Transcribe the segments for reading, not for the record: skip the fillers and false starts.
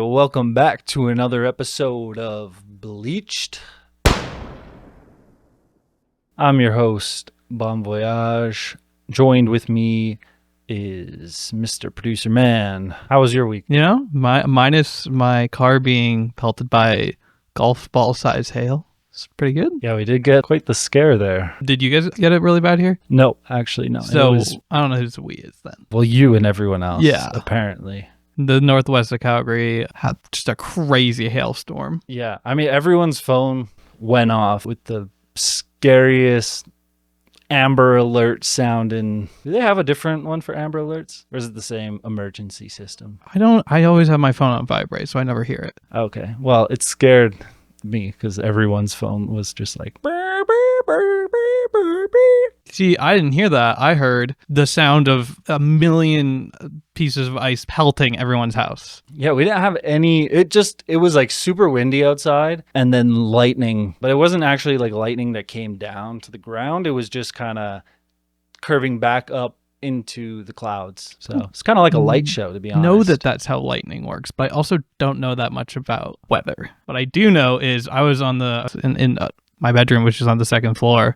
Welcome back to another episode of Bleached. I'm your host, Bon Voyage. Joined with me is Mr. Producer Man. How was your week? You know, minus my car being pelted by golf ball size hail. It's pretty good. Yeah, we did get quite the scare there. Did you guys get it really bad here? No, actually, no. So I don't know who's the we is then. Well, you and everyone else. Yeah. Apparently. The northwest of Calgary had just a crazy hailstorm. Yeah, I mean, everyone's phone went off with the scariest Amber Alert sound. Do they have a different one for Amber Alerts? Or is it the same emergency system? I always have my phone on vibrate, so I never hear it. Okay, well, it scared me because everyone's phone was just like... Burr, burr, burr, burr, burr, burr. See, I didn't hear that. I heard the sound of a million pieces of ice pelting everyone's house. Yeah, we didn't have any. It was like super windy outside and then lightning. But it wasn't actually like lightning that came down to the ground. It was just kind of curving back up into the clouds. So it's kind of like a light show, to be honest. Know that that's how lightning works, but I also don't know that much about weather. What I do know is I was on in my bedroom, which is on the second floor,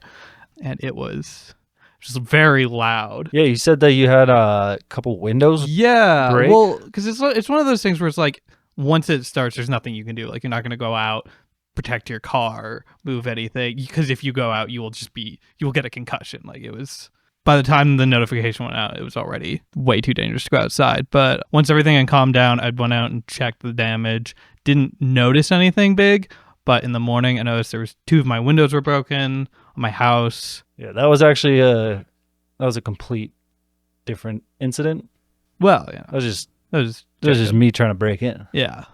and it was just very loud. Yeah, you said that you had a couple windows. Yeah, break? well, because it's one of those things where it's like once it starts, there's nothing you can do. Like you're not going to go out, protect your car, move anything, because if you go out, you will get a concussion. Like it was. By the time the notification went out, it was already way too dangerous to go outside. But once everything had calmed down, I went out and checked the damage. Didn't notice anything big, but in the morning, I noticed there was 2 of my windows were broken on my house. Yeah, that was actually a complete different incident. Well, yeah, That was just me trying to break in. Yeah,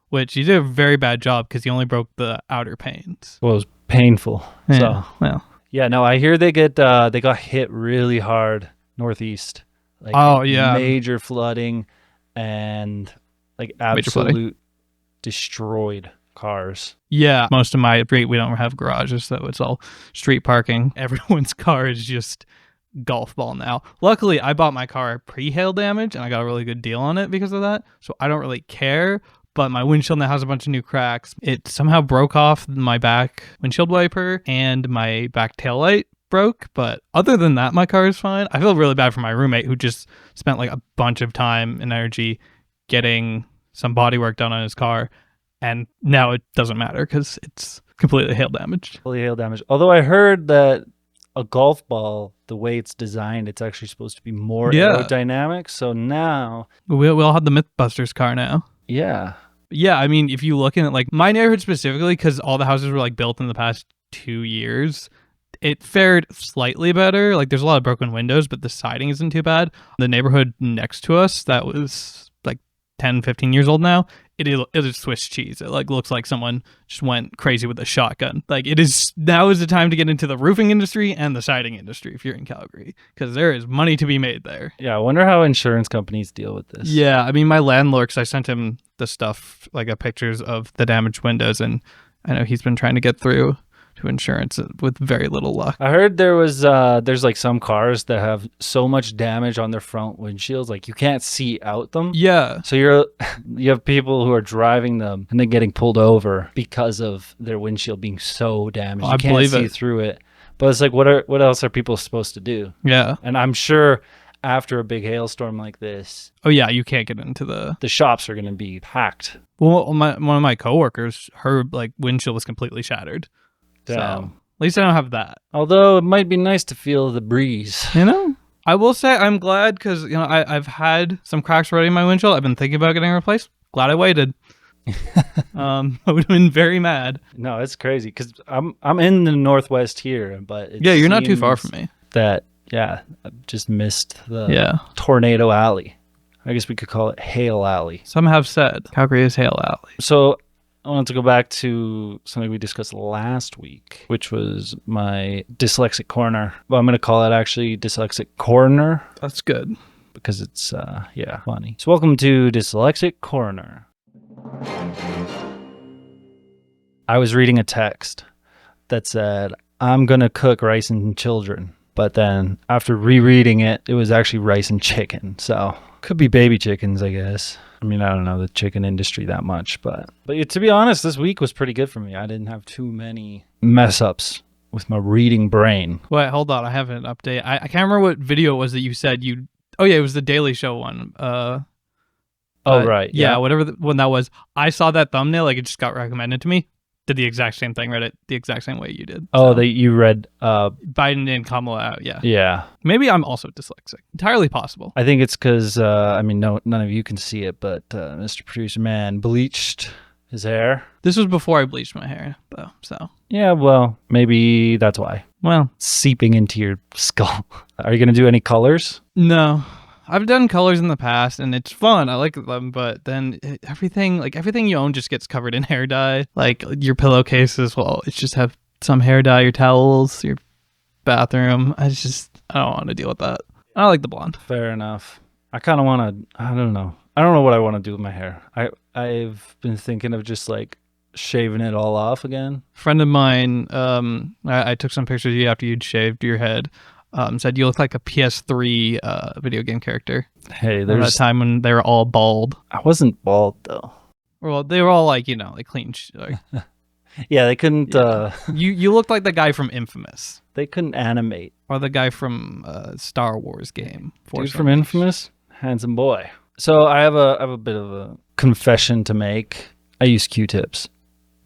which you did a very bad job because you only broke the outer panes. Well, it was painful. Yeah, So well. yeah, no, I hear they got hit really hard northeast. Like major flooding and like absolute destroyed cars. Yeah, most of my street we don't have garages, so it's all street parking. Everyone's car is just golf ball now. Luckily, I bought my car pre-hail damage and I got a really good deal on it because of that. So I don't really care. But my windshield now has a bunch of new cracks. It somehow broke off my back windshield wiper and my back taillight broke. But other than that, my car is fine. I feel really bad for my roommate who just spent like a bunch of time and energy getting some bodywork done on his car. And now it doesn't matter because it's completely hail damaged. Fully hail damaged. Although I heard that a golf ball, the way it's designed, it's actually supposed to be more aerodynamic. So now... We all have the Mythbusters car now. Yeah. Yeah, I mean, if you look in it, like my neighborhood specifically, because all the houses were like built in the past 2 years, it fared slightly better. Like there's a lot of broken windows, but the siding isn't too bad. The neighborhood next to us that was like 10, 15 years old now, it is Swiss cheese. It like looks like someone just went crazy with a shotgun. Like now is the time to get into the roofing industry and the siding industry if you're in Calgary, because there is money to be made there. Yeah, I wonder how insurance companies deal with this. Yeah, I mean, my landlord, because I sent him the stuff, like pictures of the damaged windows, and I know he's been trying to get through to insurance with very little luck. I heard there's like some cars that have so much damage on their front windshields, like you can't see out them. Yeah. So you have people who are driving them and then getting pulled over because of their windshield being so damaged. You can't see through it. But it's like, what else are people supposed to do? Yeah. And I'm sure after a big hailstorm like this, oh yeah, you can't get into the shops are going to be packed. Well, one of my coworkers, her like windshield was completely shattered. Damn. So at least I don't have that. Although it might be nice to feel the breeze. You know, I will say I'm glad because I've had some cracks already in my windshield. I've been thinking about getting replaced. Glad I waited. I would have been very mad. No, it's crazy because I'm in the northwest here, but you're not too far from me. I just missed the tornado alley. I guess we could call it Hail Alley. Some have said Calgary is Hail Alley. So I wanted to go back to something we discussed last week, which was my dyslexic corner. Well, I'm going to call it actually Dyslexic Corner. That's good. Because it's, funny. So welcome to Dyslexic Corner. I was reading a text that said, I'm going to cook rice and children. But then after rereading it, it was actually rice and chicken. So Could be baby chickens, I guess. I mean, I don't know the chicken industry that much, but to be honest, this week was pretty good for me. I didn't have too many mess ups with my reading brain. Wait, hold on. I have an update. I can't remember what video it was that you said you. Oh yeah, it was the Daily Show one. Oh right, yeah, whatever one that was. I saw that thumbnail. Like it just got recommended to me. Did the exact same thing. Read it the exact same way you did. Oh, that you read Biden and Kamala out. Yeah. Yeah. Maybe I'm also dyslexic. Entirely possible. I think it's because I mean, none of you can see it, but Mr. Producer Man bleached his hair. This was before I bleached my hair, though. So yeah, well, maybe that's why. Well, seeping into your skull. Are you gonna do any colors? No. I've done colors in the past and it's fun. I like them, but then everything you own just gets covered in hair dye. Like your pillowcases, well, it's just have some hair dye, your towels, your bathroom. I don't want to deal with that. I like the blonde. Fair enough. I kind of want to, I don't know what I want to do with my hair. I've been thinking of just like shaving it all off again. A friend of mine, I took some pictures of you after you'd shaved your head. Said you look like a PS3 video game character. Hey, there's that time when they were all bald. I wasn't bald though. Well, they were all like clean. Yeah, they couldn't. Yeah. You looked like the guy from Infamous. They couldn't animate. Or the guy from Star Wars game. Dude from Infamous, handsome boy. So I have a bit of a confession to make. I use Q-tips.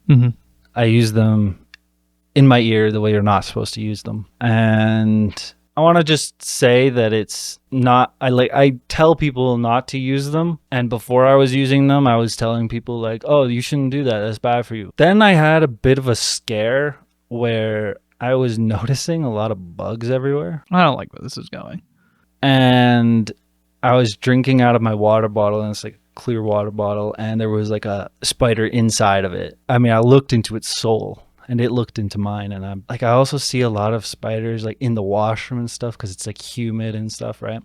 Mm-hmm. I use them in my ear the way you're not supposed to use them, and I want to just say that it's not. I tell people not to use them, and before I was using them, I was telling people like, "Oh, you shouldn't do that. That's bad for you." Then I had a bit of a scare where I was noticing a lot of bugs everywhere. I don't like where this is going. And I was drinking out of my water bottle, and it's like a clear water bottle, and there was like a spider inside of it. I mean, I looked into its soul. And it looked into mine, and I'm like, I also see a lot of spiders like in the washroom and stuff because it's like humid and stuff, right?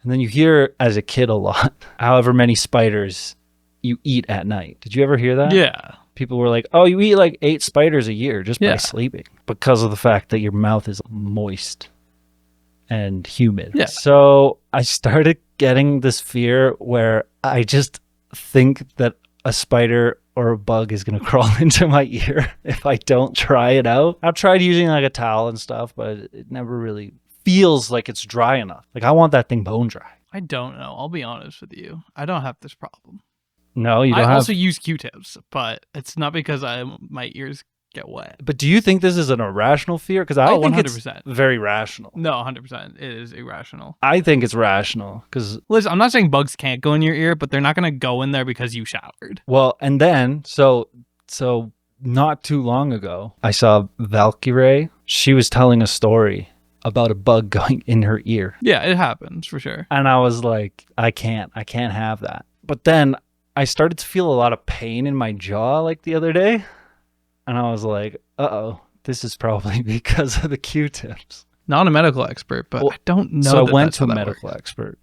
And then you hear as a kid a lot, however many spiders you eat at night. Did you ever hear that? Yeah. People were like, oh, you eat like 8 spiders a year just by sleeping because of the fact that your mouth is moist and humid. Yeah. So I started getting this fear where I just think that a spider or a bug is going to crawl into my ear if I don't try it out. I've tried using like a towel and stuff, but it never really feels like it's dry enough. Like I want that thing bone dry. I don't know. I'll be honest with you. I don't have this problem. No, you don't I have... also use Q-tips, but it's not because my ears get wet. But do you think this is an irrational fear? Because I think 100%. It's very rational. No, 100%. It is irrational. I think it's rational because... Listen, I'm not saying bugs can't go in your ear, but they're not going to go in there because you showered. Well, and then, so not too long ago, I saw Valkyrie. She was telling a story about a bug going in her ear. Yeah, it happens for sure. And I was like, I can't have that. But then I started to feel a lot of pain in my jaw like the other day. And I was like, uh-oh, this is probably because of the Q-tips. Not a medical expert, but I don't know. So I went to a medical expert.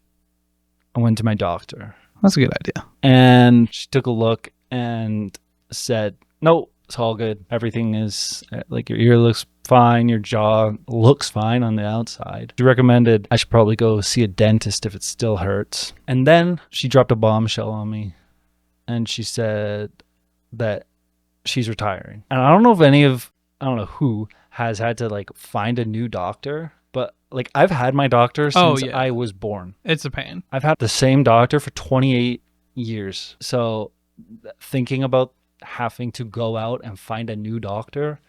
I went to my doctor. That's a good idea. And she took a look and said, no, it's all good. Everything is, like, your ear looks fine. Your jaw looks fine on the outside. She recommended I should probably go see a dentist if it still hurts. And then she dropped a bombshell on me. And she said that she's retiring. And I don't know who has had to like find a new doctor, but like I've had my doctor since I was born. It's a pain. I've had the same doctor for 28 years. So thinking about having to go out and find a new doctor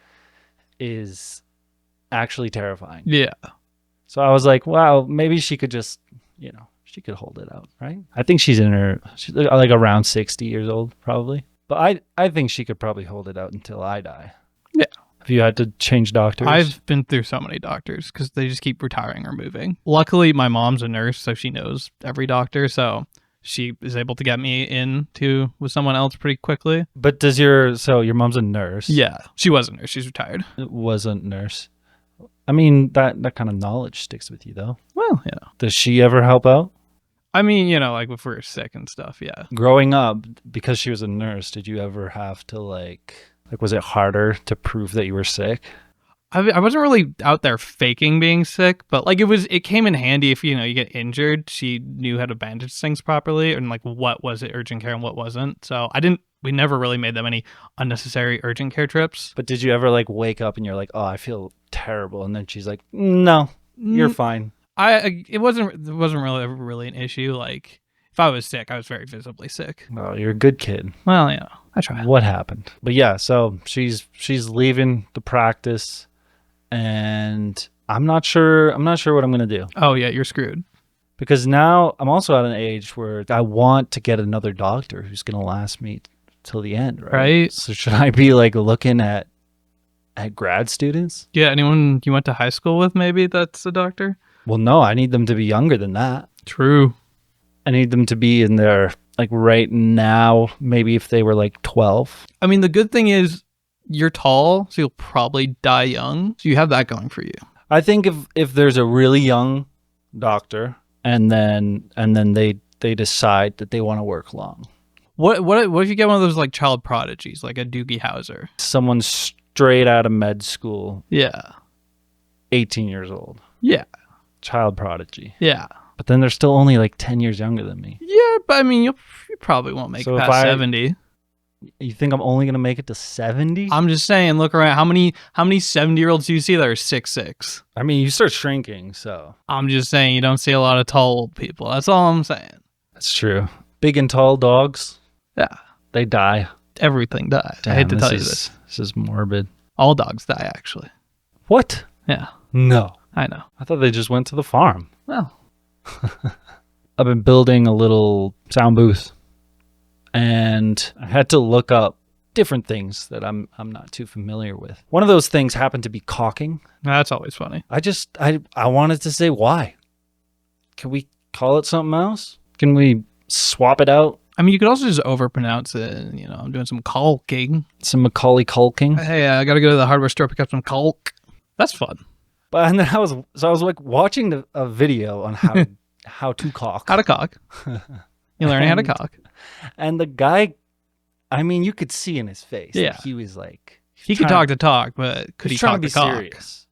is actually terrifying. Yeah. So I was like, wow, maybe she could just, she could hold it out, right? I think she's like around 60 years old, probably. But I think she could probably hold it out until I die. Yeah. Have you had to change doctors? I've been through so many doctors because they just keep retiring or moving. Luckily, my mom's a nurse, so she knows every doctor. So she is able to get me with someone else pretty quickly. But your mom's a nurse? Yeah. She was a nurse. She's retired. Was a nurse. I mean, that kind of knowledge sticks with you, though. Well, Does she ever help out? I mean, like if we're sick and stuff, yeah. Growing up, because she was a nurse, did you ever have to like was it harder to prove that you were sick? I wasn't really out there faking being sick, but like it came in handy if, you get injured. She knew how to bandage things properly and like what was it urgent care and what wasn't. So we never really made that many unnecessary urgent care trips. But did you ever like wake up and you're like, oh, I feel terrible, and then she's like, no, you're fine. It wasn't really an issue. Like if I was sick, I was very visibly sick. Well, you're a good kid. Well, I try. What happened? But yeah, so she's leaving the practice, and I'm not sure what I'm gonna do. Oh yeah, you're screwed. Because now I'm also at an age where I want to get another doctor who's gonna last me till the end, right? So should I be like looking at grad students? Yeah, anyone you went to high school with, maybe that's a doctor? Well, no, I need them to be younger than that. True. I need them to be in their, like right now, maybe if they were like 12. I mean, the good thing is you're tall, so you'll probably die young. So you have that going for you. I think if there's a really young doctor and then they decide that they want to work long. What if you get one of those like child prodigies, like a Doogie Howser? Someone straight out of med school. Yeah. 18 years old. Yeah. Child prodigy. Yeah. But then they're still only like 10 years younger than me. Yeah, but I mean, you probably won't make it past 70. You think I'm only going to make it to 70? I'm just saying, look around. How many 70-year-olds do you see that are 6'6"? I mean, you start shrinking, so. I'm just saying you don't see a lot of tall old people. That's all I'm saying. That's true. Big and tall dogs. Yeah. They die. Everything dies. Damn, I hate to tell you this. This is morbid. All dogs die, actually. What? Yeah. No. I know. I thought they just went to the farm. Well. I've been building a little sound booth, and I had to look up different things that I'm not too familiar with. One of those things happened to be caulking. That's always funny. I wanted to say why. Can we call it something else? Can we swap it out? I mean, you could also just overpronounce it. I'm doing some caulking. Some Macaulay Culkin. Hey, I got to go to the hardware store, pick up some caulk. That's fun. But and then I was like watching a video on how to caulk. How to caulk. You're learning how to caulk. And the guy, I mean, you could see in his face. Yeah. He was like... He could talk to talk, but could he talk to caulk? Serious.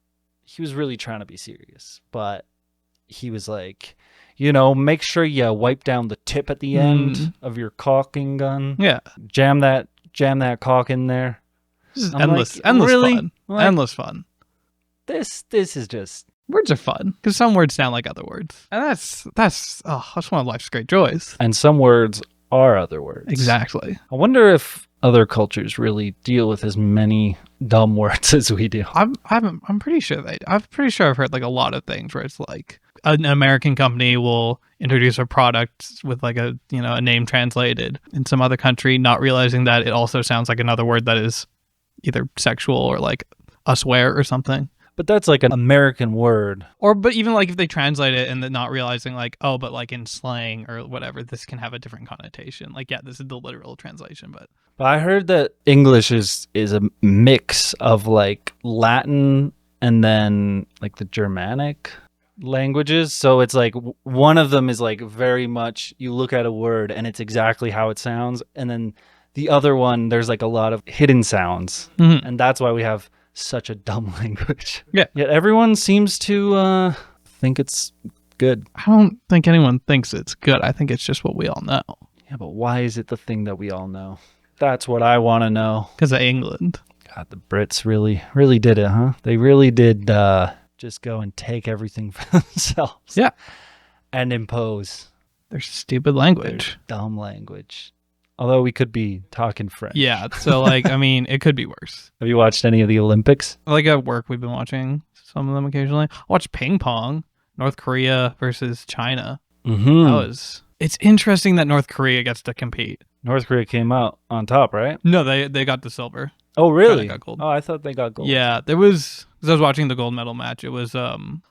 He was really trying to be serious. But he was like, make sure you wipe down the tip at the end of your caulking gun. Yeah. Jam that caulk in there. This is endless fun. Like, endless fun. This is just... Words are fun because some words sound like other words. And that's one of life's great joys. And some words are other words. Exactly. I wonder if other cultures really deal with as many dumb words as we do. I'm pretty sure I've heard like a lot of things where it's like an American company will introduce a product with like a name translated in some other country, not realizing that it also sounds like another word that is either sexual or like a swear or something. But that's like an American word. But even like if they translate it and then not realizing like, oh, but like in slang or whatever, this can have a different connotation. Like, yeah, this is the literal translation, but I heard that English is a mix of like Latin and then like the Germanic languages. So it's like one of them is like very much you look at a word and it's exactly how it sounds. And then the other one, there's like a lot of hidden sounds. Mm-hmm. And that's why we have such a dumb language. Yeah. Yet everyone seems to think it's good. I don't think anyone thinks it's good. I think it's just what we all know. Yeah, but why is it the thing that we all know? That's what I want to know. Because of England. God, the Brits really did it, huh? They really did just go and take everything for themselves. Yeah. And impose their stupid language. Their dumb language. Although we could be talking French. Yeah, so like, I mean, it could be worse. Have you watched any of the Olympics? Like at work, we've been watching some of them occasionally. I watched ping pong, North Korea versus China. Mm-hmm. It's interesting that North Korea gets to compete. North Korea came out on top, right? No, they got the silver. Oh, really? Got gold. Oh, I thought they got gold. Yeah, because I was watching the gold medal match. It was,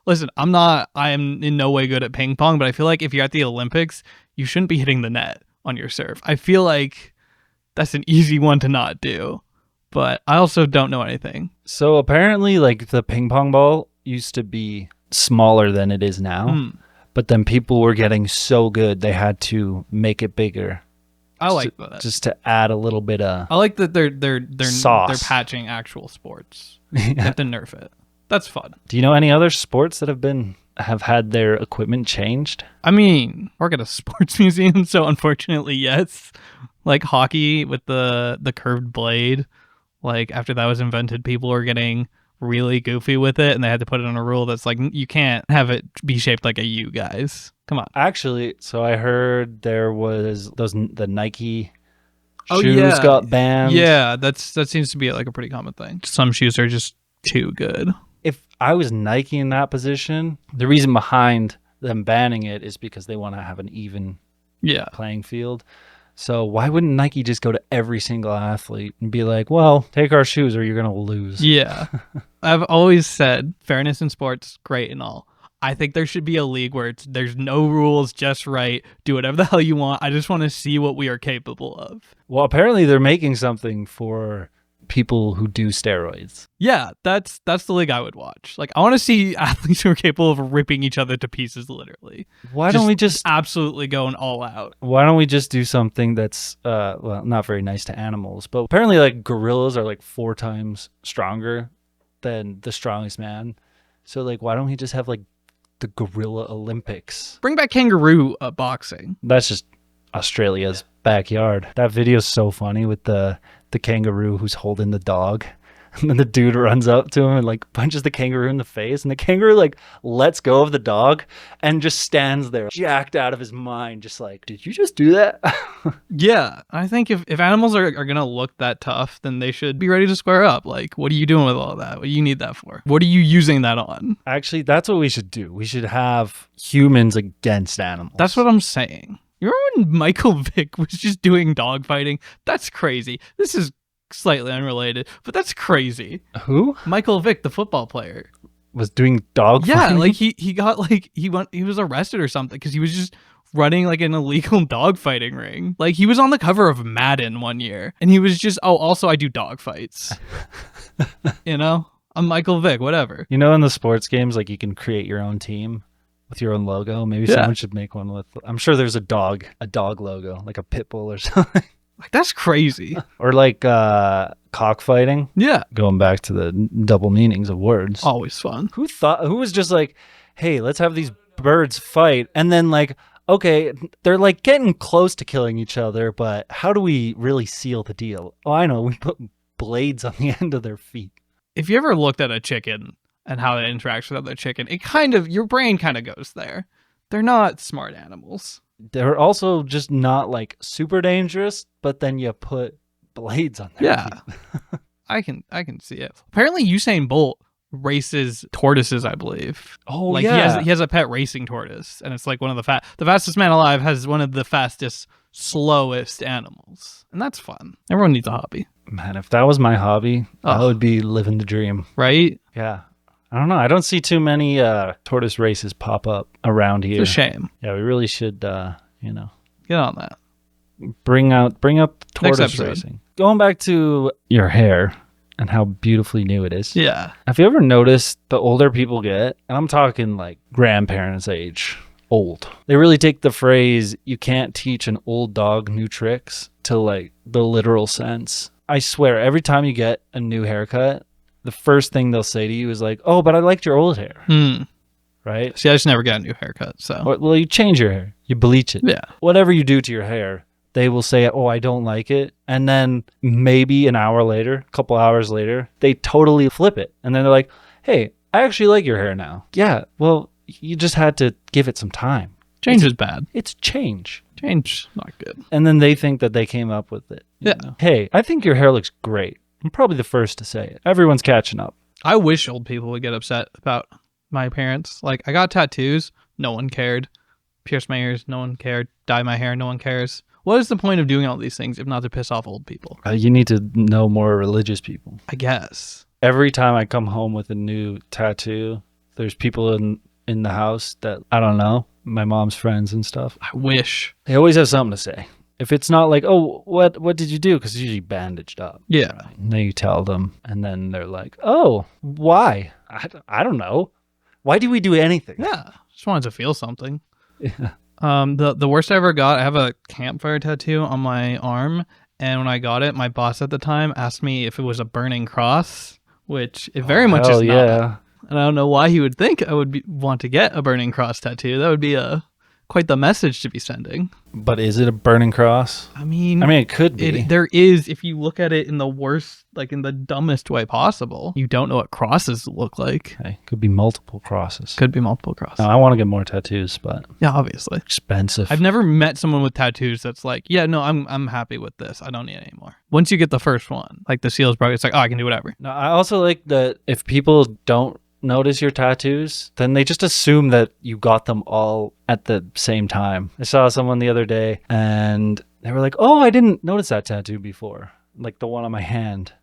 listen, I am in no way good at ping pong, but I feel like if you're at the Olympics, you shouldn't be hitting the net on your serve. I feel like that's an easy one to not do, but I also don't know anything. So apparently like the ping pong ball used to be smaller than it is now, but then people were getting so good they had to make it bigger I like that. Just to add a little bit of I like that they're sauce. patching actual sports. Yeah. They have to nerf it. That's fun. Do you know any other sports that have had their equipment changed? I mean, work at a sports museum, so unfortunately, yes. Like hockey with the curved blade. Like after that was invented, people were getting really goofy with it, and they had to put it on a rule that's like, you can't have it be shaped like a U, guys. Come on. Actually, so I heard there was the Nike Oh, shoes yeah. got banned. Yeah, that seems to be like a pretty common thing. Some shoes are just too good. If I was Nike in that position, the reason behind them banning it is because they want to have an even playing field. So why wouldn't Nike just go to every single athlete and be like, well, take our shoes or you're going to lose? Yeah. I've always said fairness in sports, great and all. I think there should be a league where there's no rules, just right. Do whatever the hell you want. I just want to see what we are capable of. Well, apparently they're making something for people who do steroids. Yeah, that's the league I would watch. Like, I want to see athletes who are capable of ripping each other to pieces, literally. Why don't we just absolutely going all out? Why don't we just do something that's well, not very nice to animals, but apparently like gorillas are like 4 times stronger than the strongest man. So like, why don't we just have like the Gorilla Olympics? Bring back kangaroo boxing. That's just Australia's backyard. That video is so funny with the kangaroo who's holding the dog. And then the dude runs up to him and like punches the kangaroo in the face. And the kangaroo like lets go of the dog and just stands there jacked out of his mind. Just like, did you just do that? Yeah. I think if animals are going to look that tough, then they should be ready to square up. Like, what are you doing with all that? What do you need that for? What are you using that on? Actually, that's what we should do. We should have humans against animals. That's what I'm saying. You remember when Michael Vick was just doing dog fighting? That's crazy. This is slightly unrelated, but that's crazy. Who? Michael Vick, the football player, was doing dog fighting? Yeah, like he got like he was arrested or something because he was just running like an illegal dog fighting ring. Like he was on the cover of Madden one year, and he was just, oh, also I do dog fights. You know, I'm Michael Vick, whatever. You know, in the sports games, like you can create your own team with your own logo. Maybe someone should make one with. I'm sure there's a dog logo, like a pit bull or something. Like that's crazy. Or like cockfighting. Yeah. Going back to the double meanings of words. Always fun. Who was just like, hey, let's have these birds fight, and then like, okay, they're like getting close to killing each other, but how do we really seal the deal? Oh, I know, we put blades on the end of their feet. If you ever looked at a chicken and how it interacts with other chicken, it kind of, your brain kind of goes there. They're not smart animals. They're also just not like super dangerous, but then you put blades on their feet. I can see it. Apparently Usain Bolt races tortoises, I believe. Oh, like yeah. He has a pet racing tortoise, and it's like one of the fastest man alive has one of the fastest, slowest animals. And that's fun. Everyone needs a hobby. Man, if that was my hobby, I would be living the dream. Right? Yeah. I don't know. I don't see too many tortoise races pop up around here. It's a shame. Yeah, we really should, get on that. Bring out tortoise racing. Going back to your hair and how beautifully new it is. Yeah. Have you ever noticed the older people get, and I'm talking like grandparents' age, old, they really take the phrase, you can't teach an old dog new tricks, to like the literal sense. I swear, every time you get a new haircut, the first thing they'll say to you is like, oh, but I liked your old hair. Right? See, I just never got a new haircut, so. Well, you change your hair. You bleach it. Yeah. Whatever you do to your hair, they will say, oh, I don't like it. And then maybe an hour later, a couple hours later, they totally flip it. And then they're like, hey, I actually like your hair now. Yeah, well, you just had to give it some time. Change is bad. It's change. Change, not good. And then they think that they came up with it. Yeah. Hey, I think your hair looks great. I'm probably the first to say it. Everyone's catching up. I wish old people would get upset about my appearance. Like, I got tattoos. No one cared. Pierce my ears. No one cared. Dye my hair. No one cares. What is the point of doing all these things if not to piss off old people? You need to know more religious people. I guess. Every time I come home with a new tattoo, there's people in the house that, I don't know, my mom's friends and stuff. I wish. They always have something to say. If it's not like, oh, what did you do? Because it's usually bandaged up. Yeah. Right? And then you tell them, and then they're like, oh, why? I don't know. Why do we do anything? Yeah. Just wanted to feel something. Yeah. The worst I ever got, I have a campfire tattoo on my arm, and when I got it, my boss at the time asked me if it was a burning cross, which it very much hell is not. yeah. And I don't know why he would think I would want to get a burning cross tattoo. That would be quite the message to be sending. But is it a burning cross? I mean, it could be. There is, if you look at it in the worst, like in the dumbest way possible. You don't know what crosses look like. Okay. Could be multiple crosses. Could be multiple crosses. No, I want to get more tattoos, but Yeah, obviously. expensive. I've never met someone with tattoos that's like, yeah, no, I'm happy with this. I don't need any more. Once you get the first one, like the seal's broken, it's like, oh, I can do whatever. No, I also like that if people don't notice your tattoos, then they just assume that you got them all at the same time. I saw someone the other day and they were like, oh, I didn't notice that tattoo before. Like the one on my hand,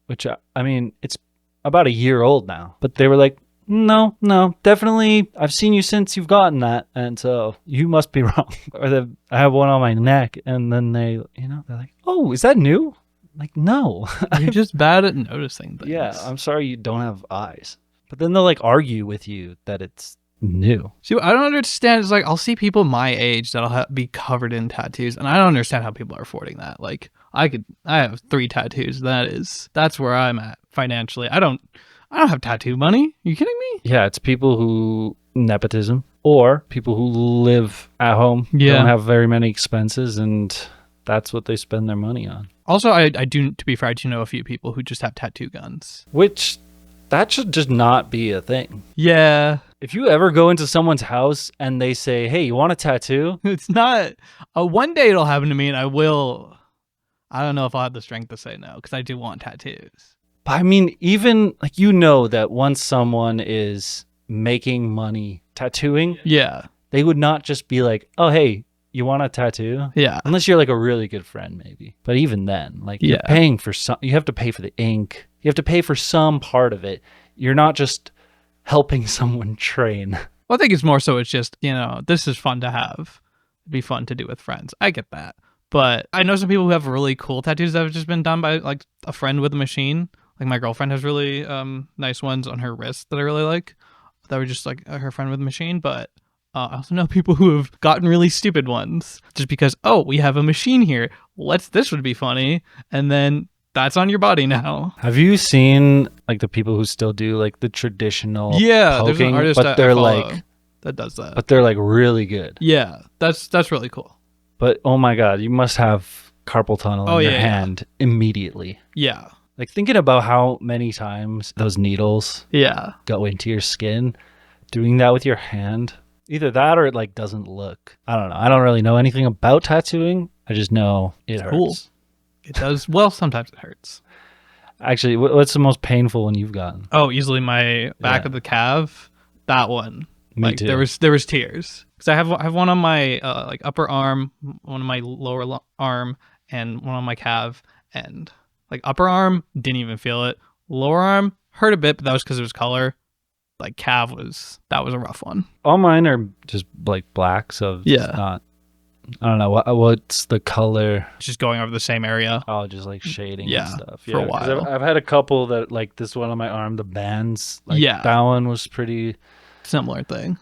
which I mean, it's about a year old now, but they were like, no, definitely. I've seen you since you've gotten that. And so you must be wrong. Or I have one on my neck and then they're like, oh, is that new? Like, no. You're just bad at noticing things. Yeah, I'm sorry you don't have eyes. But then they'll like argue with you that it's new. See, what I don't understand is like I'll see people my age that'll be covered in tattoos, and I don't understand how people are affording that. Like I have 3 tattoos. That's where I'm at financially. I don't have tattoo money. Are you kidding me? Yeah, it's people who nepotism or people who live at home, Yeah. don't have very many expenses, and that's what they spend their money on. Also, I do, to be fair, I do know a few people who just have tattoo guns. Which that should just not be a thing. Yeah. If you ever go into someone's house and they say, hey, you want a tattoo? It's not. One day it'll happen to me, and I will. I don't know if I'll have the strength to say no, because I do want tattoos. But I mean, even like that once someone is making money tattooing, Yeah. they would not just be like, oh, hey, you want a tattoo? Yeah. Unless you're like a really good friend, maybe. But even then, like you're Yeah. paying for some, you have to pay for the ink. You have to pay for some part of it. You're not just helping someone train. Well, I think it's more so it's just, this is fun to have. It'd be fun to do with friends. I get that. But I know some people who have really cool tattoos that have just been done by like a friend with a machine. Like my girlfriend has really nice ones on her wrist that I really like. That were just like her friend with a machine. But I also know people who have gotten really stupid ones just because, oh, we have a machine here. This would be funny. And then that's on your body now. Have you seen like the people who still do like the traditional Yeah, there's an poking, artist but that I they're follow like, that does that. but they're like really good. Yeah, that's really cool. But oh my God, you must have carpal tunnel in your hand immediately. Yeah. Like thinking about how many times those needles Yeah. go into your skin, doing that with your hand, either that or it like doesn't look. I don't know. I don't really know anything about tattooing. I just know it hurts. Cool. It does. Well, sometimes it hurts. Actually, what's the most painful one you've gotten? Oh, easily my back of the calf. That one. Me too. There was tears because I have one on my like upper arm, one on my lower arm, and one on my calf. And like upper arm didn't even feel it. Lower arm hurt a bit, but that was because it was color. Like calf that was a rough one. All mine are just like black, so it's not. I don't know what's the color. Just going over the same area. Oh, just like shading and stuff. For a while. 'Cause I've had a couple that like this one on my arm, the bands. Like, that one was pretty similar thing.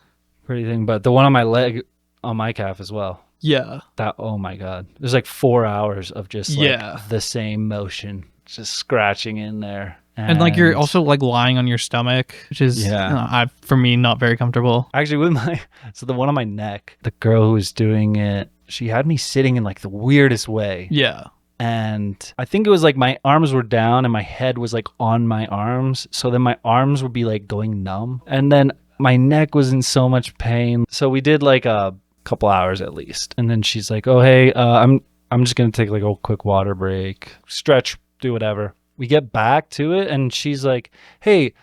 But the one on my leg, on my calf as well. Yeah. That, oh my God. There's like 4 hours of just like the same motion, just scratching in there. And like you're also like lying on your stomach, which is for me not very comfortable. Actually, so the one on my neck, the girl who was doing it, she had me sitting in like the weirdest way. Yeah. And I think it was like my arms were down and my head was like on my arms. So then my arms would be like going numb. And then my neck was in so much pain. So we did like a couple hours at least. And then she's like, oh, hey, I'm just going to take like a quick water break, stretch, do whatever. We get back to it and she's like, hey,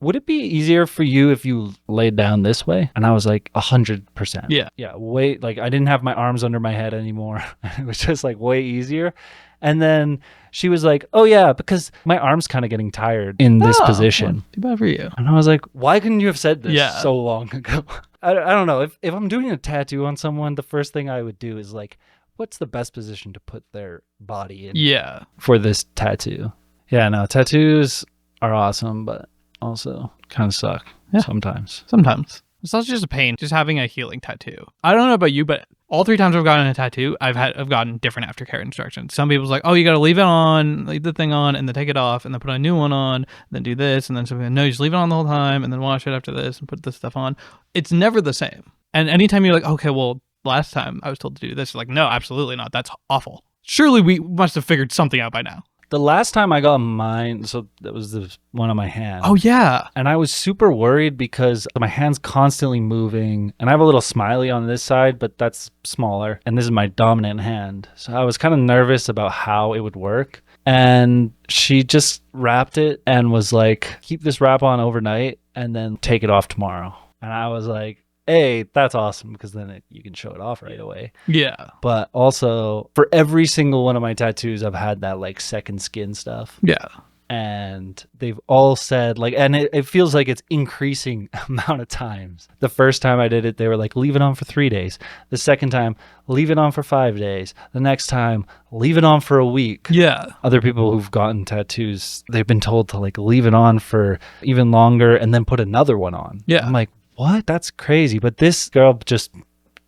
would it be easier for you if you laid down this way? And I was like, 100%. Yeah. Wait, like I didn't have my arms under my head anymore. It was just like way easier. And then she was like, oh yeah, because my arm's kind of getting tired in this position. Well, too bad for you. And I was like, why couldn't you have said this so long ago? I don't know. If I'm doing a tattoo on someone, the first thing I would do is like, what's the best position to put their body in? Yeah. For this tattoo. Yeah, no, tattoos are awesome, but also kind of suck sometimes. Sometimes. It's not just a pain, just having a healing tattoo. I don't know about you, but all 3 times I've gotten a tattoo, I've gotten different aftercare instructions. Some people's like, oh, you got to leave it on, leave the thing on, and then take it off, and then put a new one on, and then do this, and then something. No, you just leave it on the whole time, and then wash it after this, and put this stuff on. It's never the same. And anytime you're like, okay, well, last time I was told to do this, you're like, no, absolutely not. That's awful. Surely we must have figured something out by now. The last time I got mine, so that was the one on my hand. Oh, yeah. And I was super worried because my hand's constantly moving. And I have a little smiley on this side, but that's smaller. And this is my dominant hand. So I was kind of nervous about how it would work. And she just wrapped it and was like, keep this wrap on overnight and then take it off tomorrow. And I was like, hey, that's awesome, because then you can show it off right away. Yeah. But also, for every single one of my tattoos, I've had that like second skin stuff. Yeah. And they've all said like, and it feels like it's increasing amount of times. The first time I did it, they were like, leave it on for 3 days. The second time, leave it on for 5 days. The next time, leave it on for a week. Yeah. Other people who've gotten tattoos, they've been told to like leave it on for even longer and then put another one on. Yeah. I'm like, what? That's crazy. But this girl just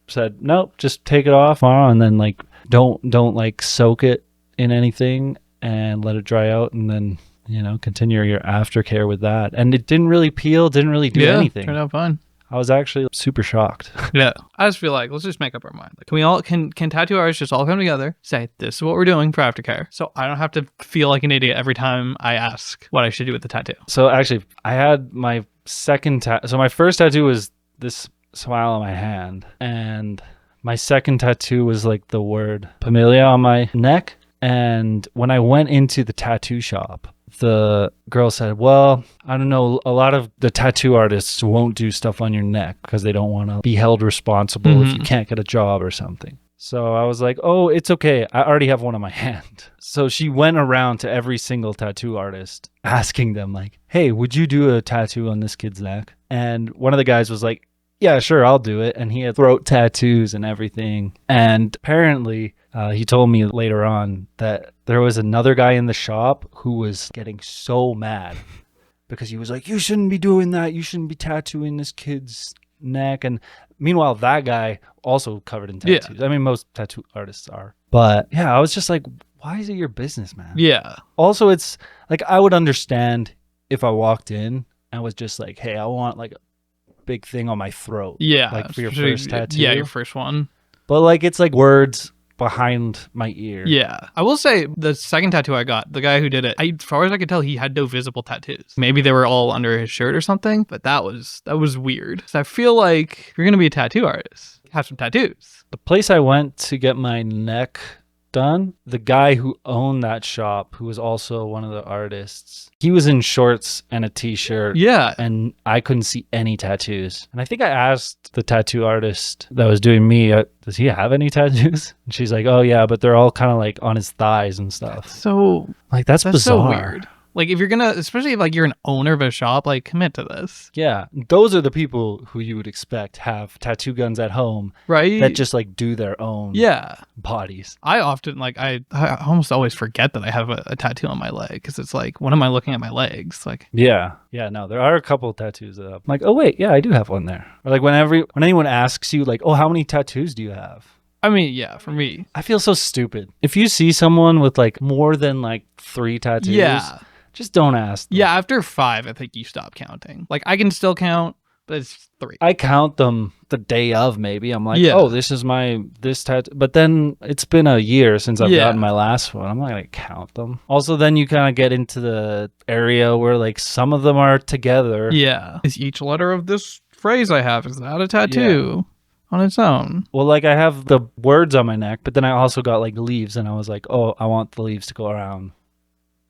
said, nope, just take it off tomorrow and then like don't like soak it in anything and let it dry out, and then, you know, continue your aftercare with that. And it didn't really peel, didn't really do anything. Turned out fine. I was actually super shocked. Yeah. I just feel like, let's just make up our mind. Like, can tattoo artists just all come together, say, this is what we're doing for aftercare, so I don't have to feel like an idiot every time I ask what I should do with the tattoo. So actually, I had my second so my first tattoo was this smile on my hand, and my second tattoo was like the word Pamelia on my neck. And when I went into the tattoo shop, the girl said, well, I don't know, a lot of the tattoo artists won't do stuff on your neck because they don't want to be held responsible if you can't get a job or something. So I was like, oh, it's okay, I already have one on my hand. So she went around to every single tattoo artist asking them like, hey, would you do a tattoo on this kid's neck? And one of the guys was like, yeah, sure, I'll do it. And he had throat tattoos and everything. And apparently he told me later on that there was another guy in the shop who was getting so mad because he was like, you shouldn't be doing that. You shouldn't be tattooing this kid's neck. And meanwhile, that guy also covered in tattoos. Yeah. I mean, most tattoo artists are. But yeah, I was just like, why is it your business, man? Yeah. Also, it's like, I would understand if I walked in and was just like, hey, I want like a big thing on my throat. Yeah. Like for your first tattoo. Yeah, your first one. But like, it's like words behind my ear. Yeah. I will say the second tattoo I got, the guy who did it, as far as I could tell, he had no visible tattoos. Maybe they were all under his shirt or something, but that was weird. So I feel like if you're going to be a tattoo artist, have some tattoos. The place I went to get my neck done, the guy who owned that shop, who was also one of the artists, he was in shorts and a t-shirt. Yeah. And I couldn't see any tattoos. And I think I asked the tattoo artist that was doing me, does he have any tattoos? And she's like, oh yeah, but they're all kind of like on his thighs and stuff. So like, that's bizarre. So weird. Like, if you're gonna, especially if like you're an owner of a shop, like, commit to this. Yeah, those are the people who you would expect have tattoo guns at home, right? That just like do their own bodies. I often like I almost always forget that I have a tattoo on my leg because it's like, when am I looking at my legs? Like, yeah, no, there are a couple of tattoos that I'm like, oh wait, yeah, I do have one there. Or like when anyone asks you like, oh, how many tattoos do you have? I mean, yeah, for me, I feel so stupid if you see someone with like more than like 3 tattoos. Yeah. Just don't ask them. Yeah, after 5, I think you stop counting. Like, I can still count, but it's 3. I count them the day of, maybe. I'm like, oh, this is this tattoo. But then it's been a year since I've gotten my last one. I'm not going to count them. Also, then you kind of get into the area where like some of them are together. Yeah. Is each letter of this phrase I have, is that a tattoo? On its own? Well, like I have the words on my neck, but then I also got like leaves, and I was like, oh, I want the leaves to go around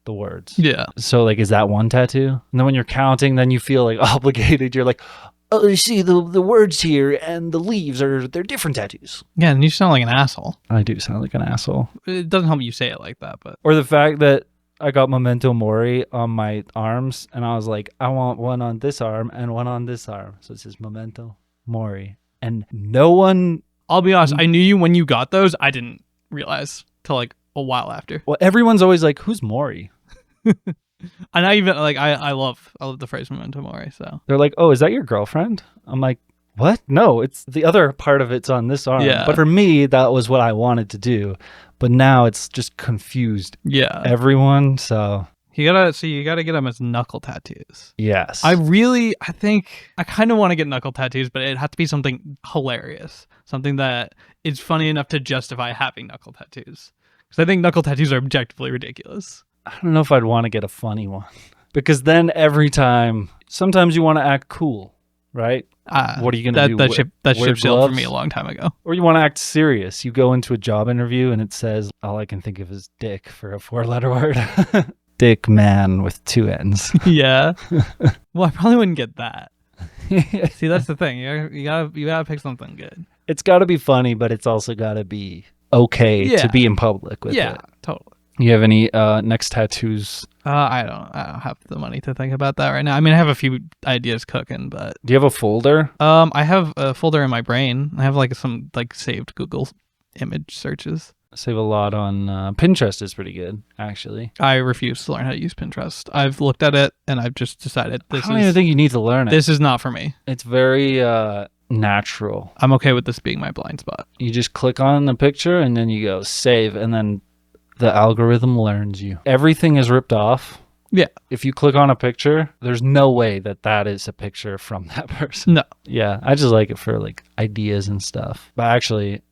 the words. Yeah. So like, is that one tattoo? And then when you're counting, then you feel like obligated. You're like, oh, you see the words here and the leaves they're different tattoos. Yeah, and you sound like an asshole. I do sound like an asshole. It doesn't help you say it like that, but. Or the fact that I got Memento Mori on my arms, and I was like, I want one on this arm and one on this arm. So it says Memento Mori. And no one... I'll be honest, I knew you when you got those. I didn't realize till like a while after. Well, everyone's always like, who's Mori? And I even like I love the phrase Memento Mori. So they're like, oh, is that your girlfriend? I'm like, what? No, it's the other part of it's on this arm. Yeah. But for me, that was what I wanted to do. But now it's just confused Yeah. everyone. So You gotta get them as knuckle tattoos. yes. I think I kind of want to get knuckle tattoos, but it has to be something hilarious. Something that is funny enough to justify having knuckle tattoos. Because I think knuckle tattoos are objectively ridiculous. I don't know if I'd want to get a funny one. Because then sometimes you want to act cool, right? What are you going to do? That wear ship sailed for gloves? me a long time ago. Or you want to act serious. You go into a job interview and it says, all I can think of is dick for a 4-letter word. Dick man with 2 N's. Yeah. Well, I probably wouldn't get that. See, that's the thing. You gotta pick something good. It's got to be funny, but it's also got to be okay to be in public with it. Yeah, totally. You have any next tattoos? I don't have the money to think about that right now. I mean, I have a few ideas cooking, but Do you have a folder? I have a folder in my brain. I have some saved Google image searches. Save a lot on Pinterest is pretty good, actually. I refuse to learn how to use Pinterest. I've looked at it and I've just decided I don't even think you need to learn it. This is not for me. It's very natural. I'm okay with this being my blind spot. You just click on the picture and then you go save, and then the algorithm learns you. Everything is ripped off. Yeah. If you click on a picture, there's no way that is a picture from that person. No. Yeah, I just like it for ideas and stuff. But actually,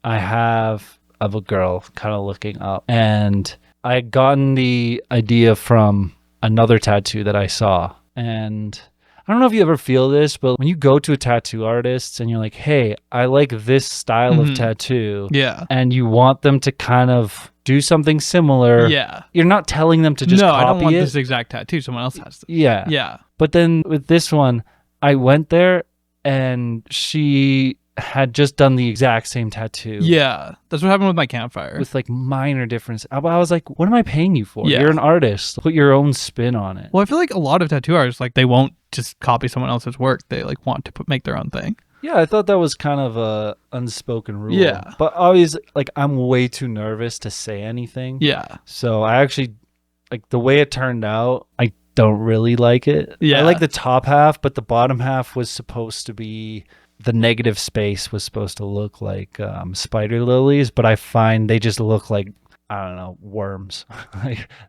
I have of a girl kind of looking up, and I had gotten the idea from another tattoo that I saw. And I don't know if you ever feel this, but when you go to a tattoo artist and you're like, hey, I like this style of tattoo. Yeah. And you want them to kind of do something similar. Yeah. You're not telling them to just copy I don't want it. this exact tattoo. Someone else has to. Yeah. Yeah. But then with this one, I went there and she had just done the exact same tattoo. Yeah. That's what happened with my campfire. With minor difference. I was like, what am I paying you for? Yeah. You're an artist. Put your own spin on it. Well, I feel like a lot of tattoo artists, they won't just copy someone else's work. They want to make their own thing. Yeah, I thought that was kind of a unspoken rule. Yeah. But obviously, I'm way too nervous to say anything. Yeah. So I actually, the way it turned out, I don't really like it. Yeah. I like the top half, but the bottom half was supposed to be, the negative space was supposed to look like spider lilies, but I find they just look like, I don't know, worms.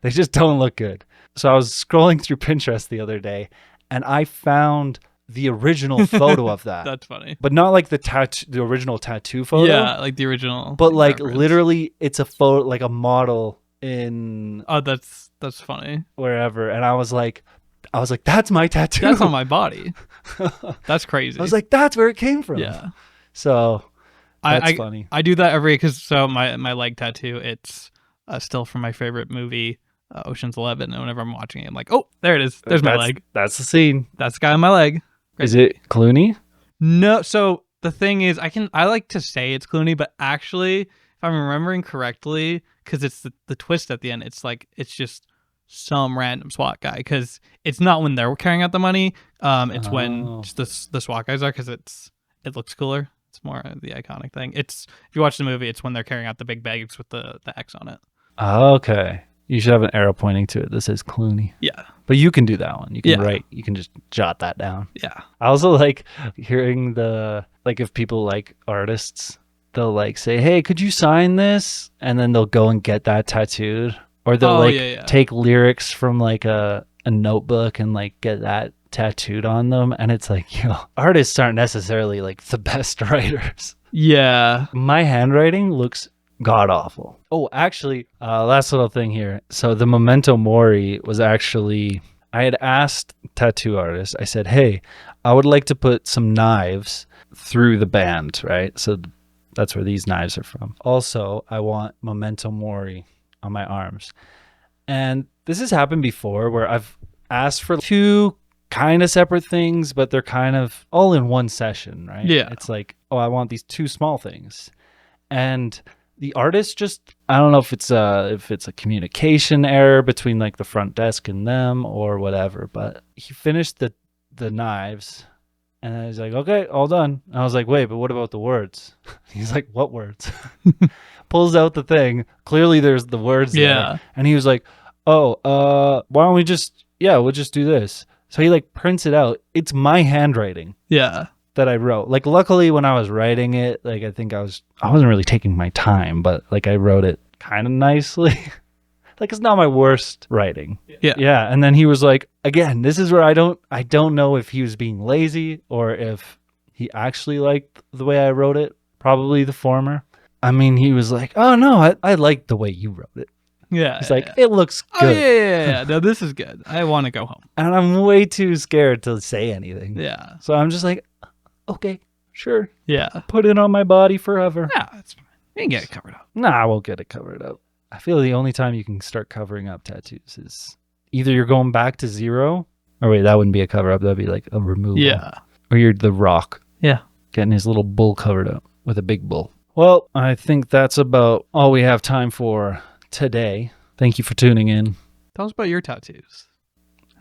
They just don't look good. So I was scrolling through Pinterest the other day, and I found the original photo of that. That's funny. But not the original tattoo photo. Yeah, the original. But reference. literally it's a photo, a model in Oh, that's funny. wherever. And I was like, that's my tattoo. That's on my body. That's crazy. I was like, that's where it came from. Yeah. So that's funny. I do that my leg tattoo, it's still from my favorite movie, Ocean's 11. And whenever I'm watching it, I'm like, oh, there it is. There's my leg. That's the scene. That's the guy on my leg. Is it Clooney? No. So the thing is, I like to say it's Clooney, but actually, if I'm remembering correctly, because it's the twist at the end, it's just some random SWAT guy, because it's not when they're carrying out the money. It's when just the SWAT guys are, because it looks cooler. It's more the iconic thing. It's, if you watch the movie, it's when they're carrying out the big bags with the X on it. Okay. You should have an arrow pointing to it that says Clooney. Yeah. But you can do that one. You can Yeah. you can just jot that down. Yeah. I also like hearing if people like artists, they'll say, hey, could you sign this? And then they'll go and get that tattooed. Or they'll take lyrics from a notebook and get that tattooed on them. And it's artists aren't necessarily the best writers. Yeah. My handwriting looks god awful. Oh, actually, last little thing here. So the memento mori was actually, I had asked tattoo artists, I said, hey, I would like to put some knives through the band, right? So that's where these knives are from. Also, I want memento mori on my arms. And this has happened before where I've asked for 2 kind of separate things, but they're kind of all in one session, right? Yeah. It's oh, I want these 2 small things. And the artist just, I don't know if it's a communication error between the front desk and them or whatever, but he finished the knives and then he's like, okay, all done. And I was like, wait, but what about the words? He's like, what words? Pulls out the thing. Clearly there's the words there. And he was like, oh, why don't we we'll just do this. So he prints it out. It's my handwriting. Yeah. that I wrote. Like, luckily when I was writing it, like, I think I wasn't really taking my time, but like I wrote it kind of nicely. Like, it's not my worst writing. Yeah. And then he was like, again, this is where I don't know if he was being lazy or if he actually liked the way I wrote it. Probably the former. I mean, he was like, oh no, I like the way you wrote it. Yeah. He's like, it looks good. Oh, yeah. No, this is good. I want to go home. And I'm way too scared to say anything. Yeah. So I'm just like, okay, sure. Yeah. Put it on my body forever. Yeah, that's fine. You can get it covered up. Nah, I won't get it covered up. I feel the only time you can start covering up tattoos is either you're going back to zero, or wait, that wouldn't be a cover up. That'd be like a removal. Yeah. Or you're The Rock. Yeah. Getting his little bull covered up with a big bull. Well, I think that's about all we have time for today. Thank you for tuning in. Tell us about your tattoos.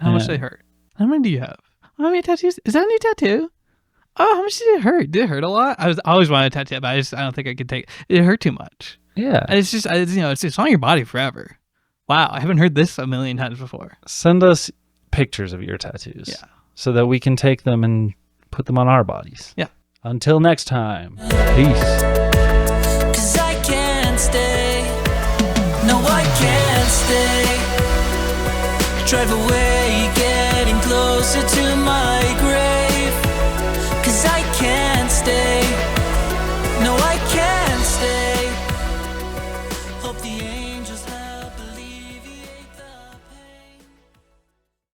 How much they hurt? How many do you have? How many tattoos? Is that a new tattoo? Oh, how much did it hurt? Did it hurt a lot? I always wanted a tattoo, but I don't think I could take it. It hurt too much. Yeah. It's just, it's on your body forever. Wow, I haven't heard this a million times before. Send us pictures of your tattoos. Yeah. So that we can take them and put them on our bodies. Yeah. Until next time. Peace. 'Cause I can't stay. No, I can't stay. Drive away.